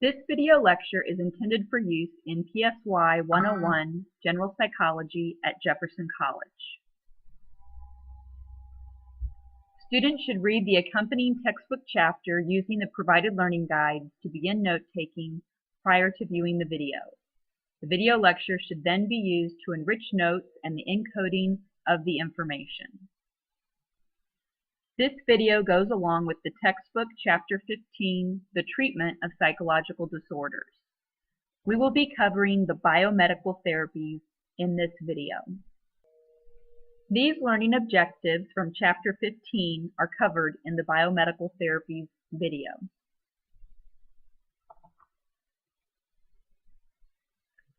This video lecture is intended for use in PSY 101 General Psychology at Jefferson College. Students should read the accompanying textbook chapter using the provided learning guides to begin note-taking prior to viewing the video. The video lecture should then be used to enrich notes and the encoding of the information. This video goes along with the textbook Chapter 15, The Treatment of Psychological Disorders. We will be covering the biomedical therapies in this video. These learning objectives from Chapter 15 are covered in the biomedical therapies video.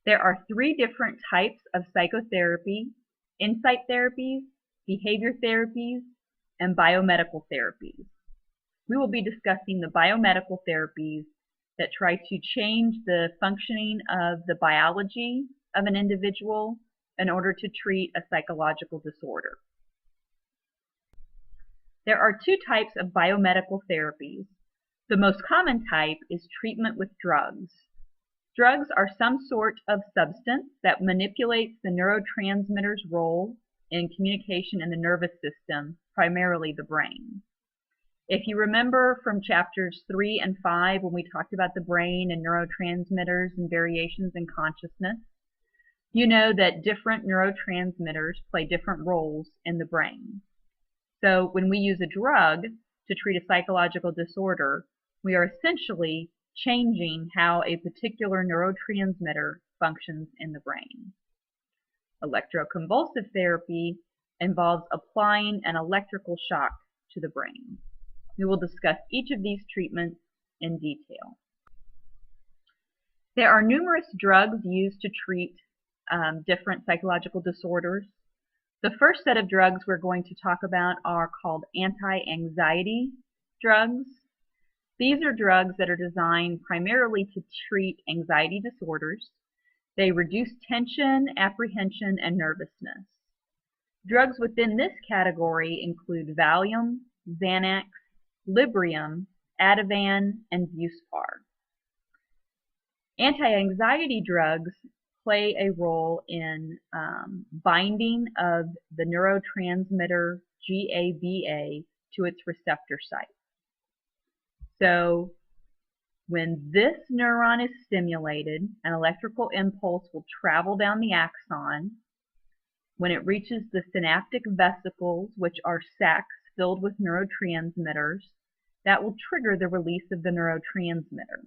There are three different types of psychotherapy: insight therapies, behavior therapies, and biomedical therapies. We will be discussing the biomedical therapies that try to change the functioning of the biology of an individual in order to treat a psychological disorder. There are two types of biomedical therapies. The most common type is treatment with drugs. Drugs are some sort of substance that manipulates the neurotransmitter's role in communication in the nervous system, primarily the brain. If you remember from chapters 3 and 5 when we talked about the brain and neurotransmitters and variations in consciousness, you know that different neurotransmitters play different roles in the brain. So when we use a drug to treat a psychological disorder, we are essentially changing how a particular neurotransmitter functions in the brain. Electroconvulsive therapy involves applying an electrical shock to the brain. We will discuss each of these treatments in detail. There are numerous drugs used to treat different psychological disorders. The first set of drugs we're going to talk about are called anti-anxiety drugs. These are drugs that are designed primarily to treat anxiety disorders. They reduce tension, apprehension, and nervousness. Drugs within this category include Valium, Xanax, Librium, Ativan, and Buspar. Anti-anxiety drugs play a role in binding of the neurotransmitter GABA to its receptor site. So when this neuron is stimulated, an electrical impulse will travel down the axon. When it reaches the synaptic vesicles, which are sacs filled with neurotransmitters, that will trigger the release of the neurotransmitter.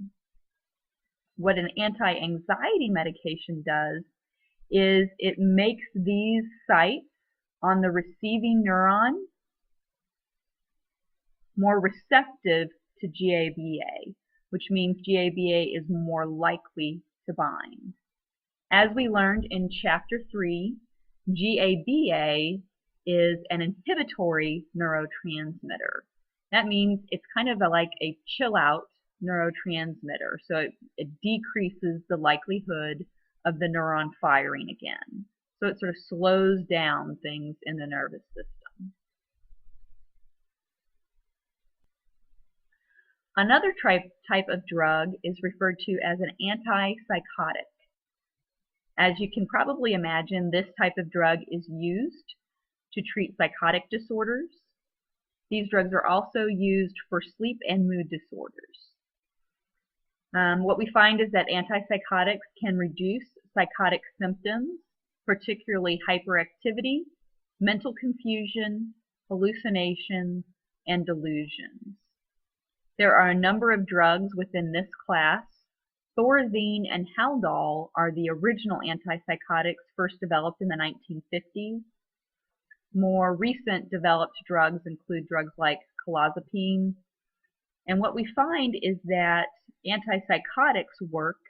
What an anti-anxiety medication does is it makes these sites on the receiving neuron more receptive to GABA, which means GABA is more likely to bind. As we learned in Chapter 3, GABA is an inhibitory neurotransmitter. That means it's kind of like a chill-out neurotransmitter, so it decreases the likelihood of the neuron firing again. So it sort of slows down things in the nervous system. Another type of drug is referred to as an antipsychotic. As you can probably imagine, this type of drug is used to treat psychotic disorders. These drugs are also used for sleep and mood disorders. What we find is that antipsychotics can reduce psychotic symptoms, particularly hyperactivity, mental confusion, hallucinations, and delusions. There are a number of drugs within this class. Thorazine and Haldol are the original antipsychotics first developed in the 1950s. More recent developed drugs include drugs like clozapine. And what we find is that antipsychotics work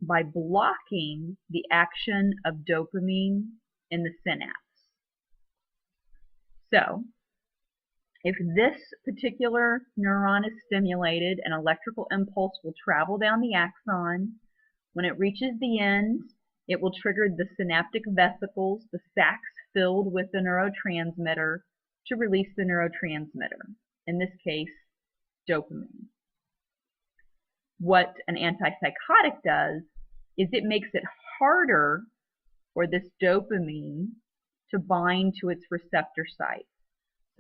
by blocking the action of dopamine in the synapse. So, if this particular neuron is stimulated, an electrical impulse will travel down the axon. When it reaches the end, it will trigger the synaptic vesicles, the sacs filled with the neurotransmitter, to release the neurotransmitter, in this case, dopamine. what an antipsychotic does is it makes it harder for this dopamine to bind to its receptor site.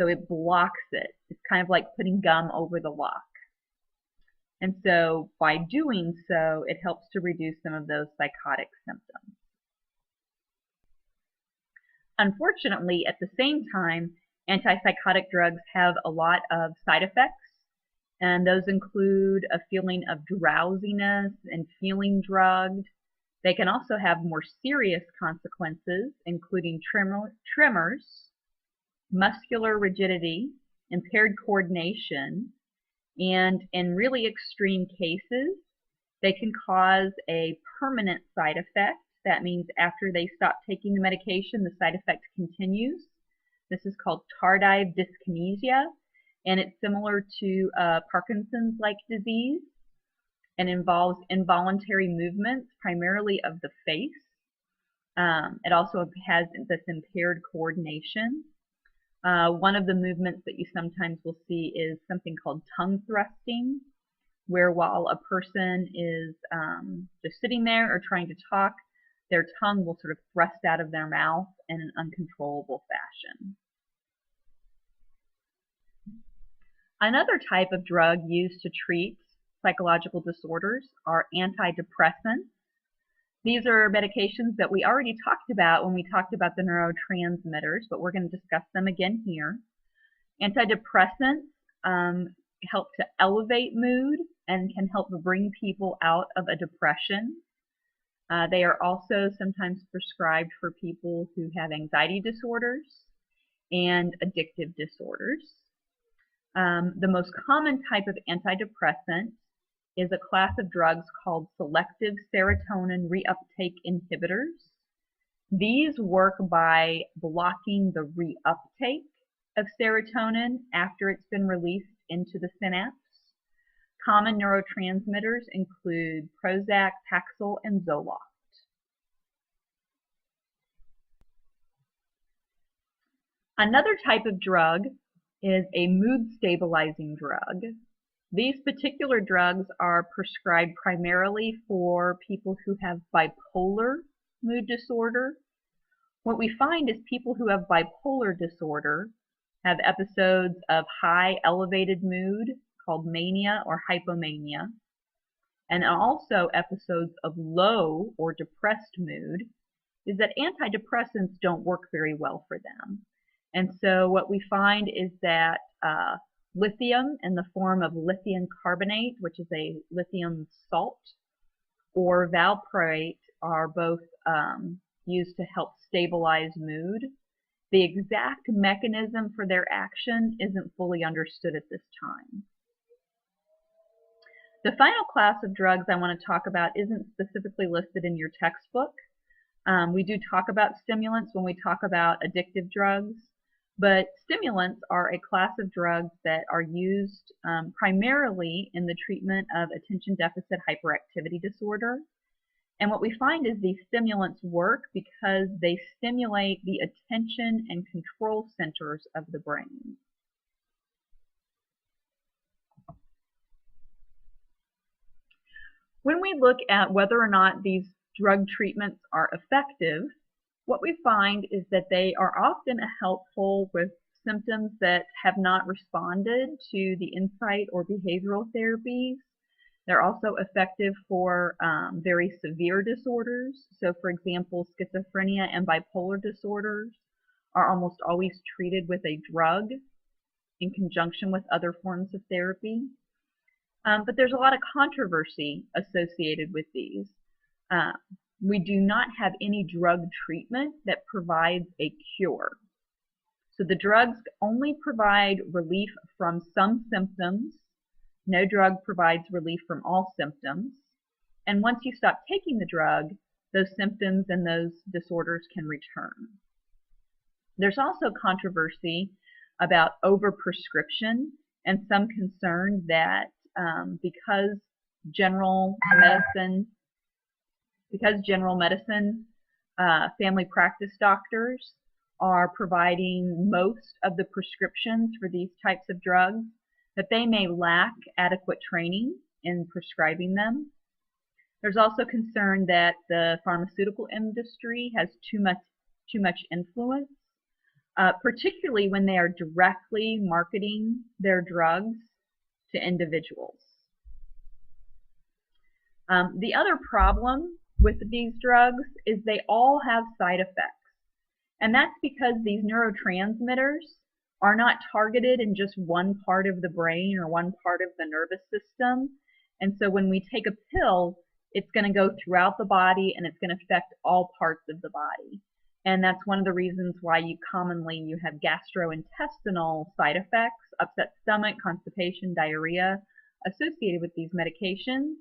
So it blocks it. It's kind of like putting gum over the lock. And so by doing so, it helps to reduce some of those psychotic symptoms. Unfortunately, at the same time, antipsychotic drugs have a lot of side effects, and those include a feeling of drowsiness and feeling drugged. They can also have more serious consequences, including tremors, muscular rigidity, impaired coordination, and in really extreme cases, they can cause a permanent side effect. That means after they stop taking the medication, the side effect continues. This is called tardive dyskinesia, and it's similar to Parkinson's-like disease and involves involuntary movements, primarily of the face. It also has this impaired coordination. One of the movements that you sometimes will see is something called tongue thrusting, where while a person is just sitting there or trying to talk, their tongue will sort of thrust out of their mouth in an uncontrollable fashion. Another type of drug used to treat psychological disorders are antidepressants. These are medications that we already talked about when we talked about the neurotransmitters, but we're going to discuss them again here. Antidepressants help to elevate mood and can help bring people out of a depression. They are also sometimes prescribed for people who have anxiety disorders and addictive disorders. The most common type of antidepressant is a class of drugs called selective serotonin reuptake inhibitors. These work by blocking the reuptake of serotonin after it's been released into the synapse. Common neurotransmitters include Prozac, Paxil, and Zoloft. Another type of drug is a mood-stabilizing drug. These particular drugs are prescribed primarily for people who have bipolar mood disorder. What we find is people who have bipolar disorder have episodes of high elevated mood called mania or hypomania, and also episodes of low or depressed mood, is that antidepressants don't work very well for them. And so what we find is that lithium in the form of lithium carbonate, which is a lithium salt, or valproate are both used to help stabilize mood. The exact mechanism for their action isn't fully understood at this time. The final class of drugs I want to talk about isn't specifically listed in your textbook. We do talk about stimulants when we talk about addictive drugs, but stimulants are a class of drugs that are used primarily in the treatment of attention deficit hyperactivity disorder. And what we find is these stimulants work because they stimulate the attention and control centers of the brain. When we look at whether or not these drug treatments are effective, what we find is that they are often helpful with symptoms that have not responded to the insight or behavioral therapies. They're also effective for very severe disorders. So, for example, schizophrenia and bipolar disorders are almost always treated with a drug in conjunction with other forms of therapy. But there's a lot of controversy associated with these. We do not have any drug treatment that provides a cure. So the drugs only provide relief from some symptoms. No drug provides relief from all symptoms. And once you stop taking the drug, those symptoms and those disorders can return. There's also controversy about overprescription and some concern that because general medicine, family practice doctors are providing most of the prescriptions for these types of drugs, that they may lack adequate training in prescribing them. There's also concern that the pharmaceutical industry has too much influence, particularly when they are directly marketing their drugs to individuals. The other problem with these drugs is they all have side effects. And that's because these neurotransmitters are not targeted in just one part of the brain or one part of the nervous system. And so when we take a pill, it's going to go throughout the body and it's going to affect all parts of the body. And that's one of the reasons why you have gastrointestinal side effects, upset stomach, constipation, diarrhea associated with these medications,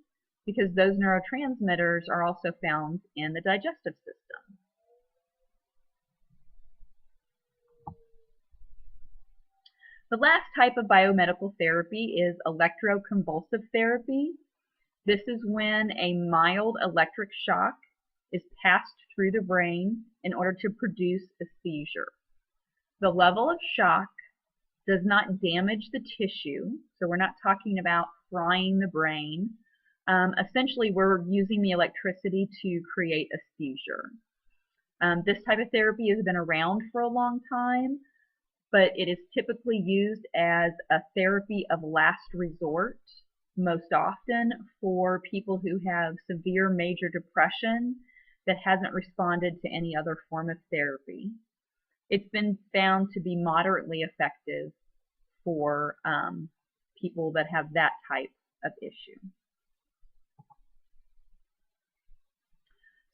because those neurotransmitters are also found in the digestive system. The last type of biomedical therapy is electroconvulsive therapy. This is when a mild electric shock is passed through the brain in order to produce a seizure. The level of shock does not damage the tissue, so we're not talking about frying the brain. Essentially, we're using the electricity to create a seizure. This type of therapy has been around for a long time, but it is typically used as a therapy of last resort, most often for people who have severe major depression that hasn't responded to any other form of therapy. It's been found to be moderately effective for people that have that type of issue.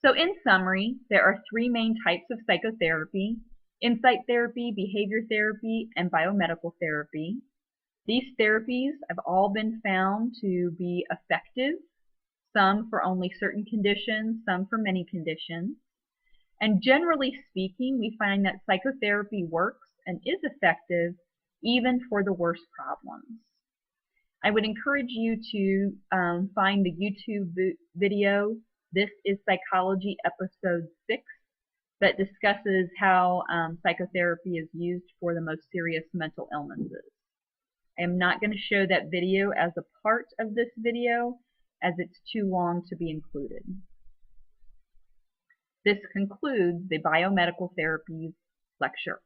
So in summary, there are three main types of psychotherapy: insight therapy, behavior therapy, and biomedical therapy. These therapies have all been found to be effective, some for only certain conditions, some for many conditions. And generally speaking, we find that psychotherapy works and is effective even for the worst problems. I would encourage you to find the YouTube video, This is Psychology, Episode 6, that discusses how psychotherapy is used for the most serious mental illnesses. I am not going to show that video as a part of this video, as it's too long to be included. This concludes the Biomedical Therapies lecture.